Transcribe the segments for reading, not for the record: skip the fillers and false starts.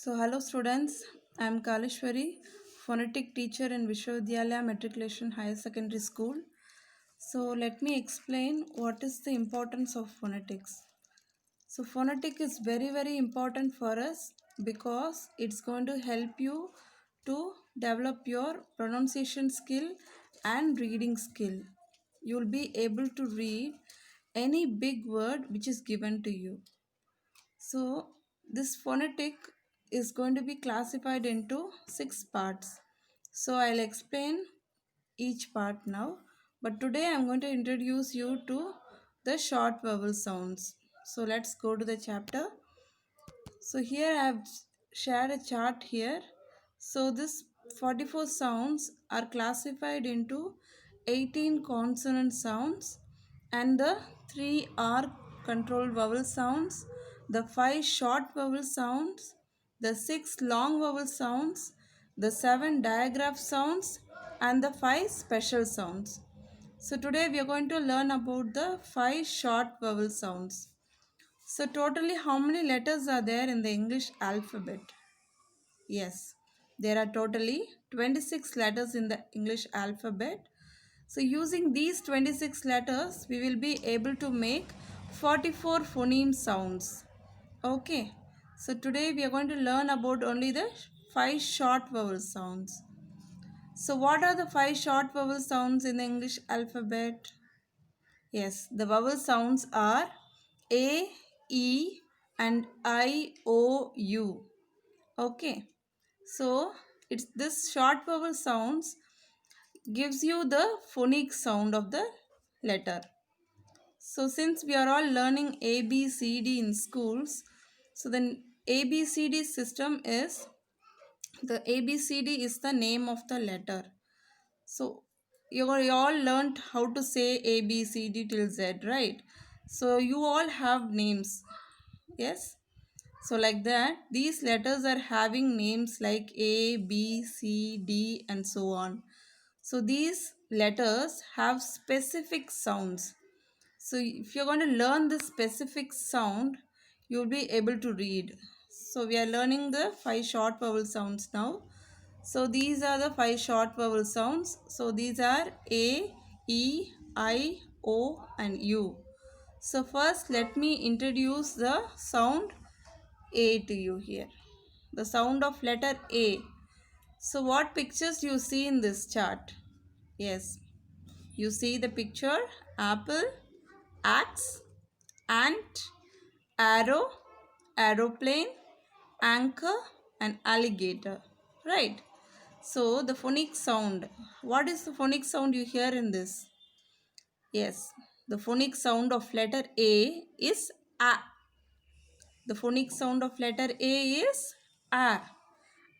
Hello students, I am Kalishwari, phonetic teacher in Vishwavidyalaya Matriculation Higher Secondary School. So, let me explain what is the importance of phonetics. So, phonetic is very important for us because it's going to help you to develop your pronunciation skill and reading skill. You will be able to read any big word which is given to you. So, this phonetic is going to be classified into 6 parts. So, I'll explain each part now. But today I'm going to introduce you to the short vowel sounds. So, let's go to the chapter. So, here I have shared a chart here. So, this 44 sounds are classified into 18 consonant sounds and the 3 R controlled vowel sounds, the 5 short vowel sounds, the 6 long vowel sounds, the 7 digraph sounds, and the 5 special sounds. So today we are going to learn about the 5 short vowel sounds. So totally how many letters are there in the English alphabet? Yes, there are totally 26 letters in the English alphabet. So using these 26 letters, we will be able to make 44 phoneme sounds. Okay. So today we are going to learn about only the 5 short vowel sounds. So what are the 5 short vowel sounds in the English alphabet? Yes, the vowel sounds are A, E and I, O, U. Okay. So it's this short vowel sounds gives you the phonic sound of the letter. So since we are all learning A, B, C, D in schools, so then A, B, C, D system is the A, B, C, D is the name of the letter. So you all learned how to say A, B, C, D till Z, right? So you all have names. Yes. So like that, these letters are having names like A, B, C, D and so on. So these letters have specific sounds. So if you're going to learn this specific sound, you'll be able to read. So we are learning the 5 short vowel sounds now. So these are the 5 short vowel sounds. So these are A, E, I, O and U. So first let me introduce the sound A to you here. The sound of letter A. So what pictures do you see in this chart? Yes, you see the picture apple, axe, ant, arrow, aeroplane, anchor and alligator. Right. So the phonic sound. What is the phonic sound you hear in this? Yes, the phonic sound of letter A is A. The phonic sound of letter A is A.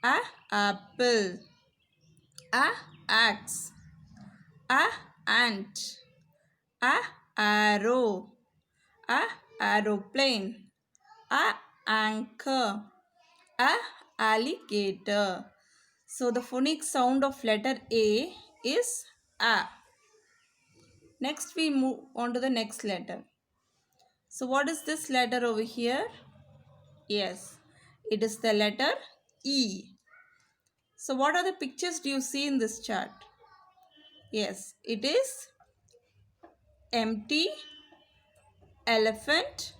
A apple. A axe. A ant. A arrow. A aeroplane. A anchor. A alligator. So the phonic sound of letter A is A. Next we move on to the next letter. So what is this letter over here? Yes, it is the letter E. So what are the pictures do you see in this chart? Yes, it is empty, elephant,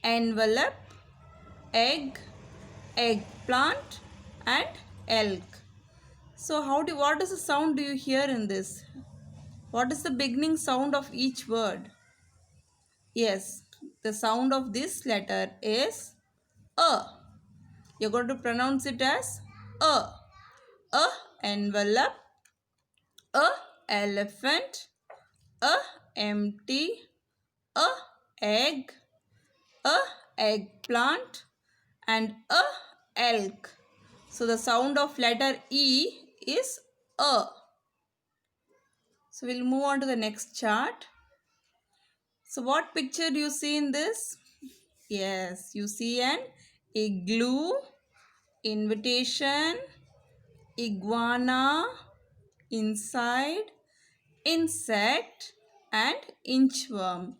envelope, egg, eggplant and elk. So what is the sound do you hear in this? What is the beginning sound of each word? Yes, the sound of this letter is A. You're going to pronounce it as A. A envelope, A elephant, A empty, A egg, A eggplant and A elk. So the sound of letter E is A. So we'll move on to the next chart. So what picture do you see in this? Yes, you see an igloo, invitation, iguana, inside, insect and inchworm.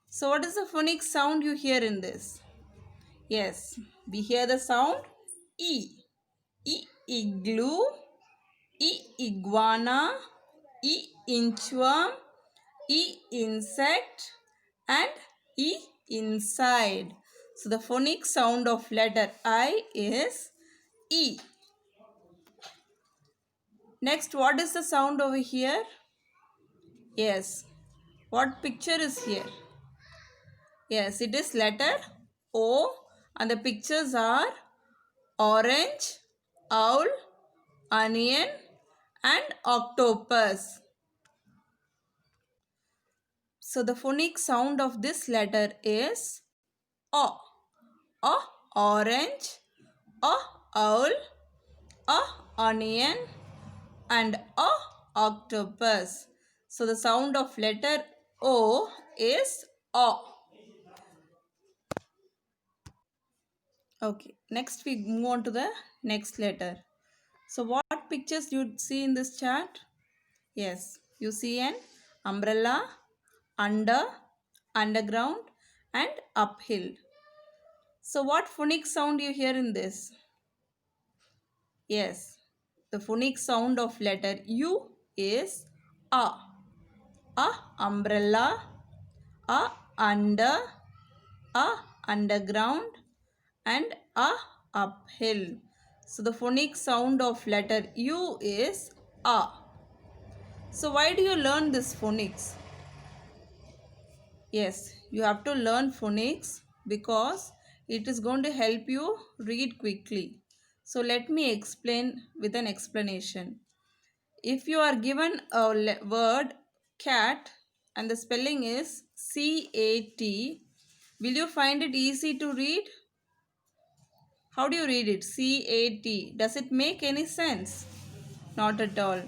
So what is the phonic sound you hear in this? Yes, we hear the sound E. E igloo, E iguana, E inchworm, E insect, and E inside. So the phonic sound of letter I is E. Next, what is the sound over here? Yes. What picture is here? Yes, it is letter O, and the pictures are orange, owl, onion, and octopus. So the phonic sound of this letter is O. O, orange, O, owl, O, onion, and O, octopus. So the sound of letter O is O. Okay, next we move on to the next letter. So what pictures you see in this chart? Yes, you see an umbrella, under, underground, and uphill. So what phonic sound you hear in this? Yes, the phonic sound of letter U is A. A umbrella, A under, A underground, and A uphill. So the phonic sound of letter U is A. So why do you learn this phonics? Yes, you have to learn phonics because it is going to help you read quickly. So let me explain with an explanation. If you are given a word cat and the spelling is C-A-T, will you find it easy to read? How do you read it? C-A-T. Does it make any sense? Not at all.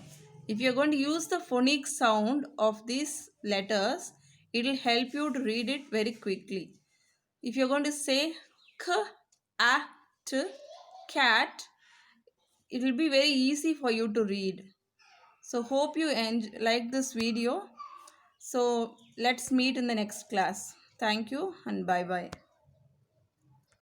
If you are going to use the phonic sound of these letters, it will help you to read it very quickly. If you are going to say k, a, t, cat, it will be very easy for you to read. So hope you like this video. So let's meet in the next class. Thank you and bye bye.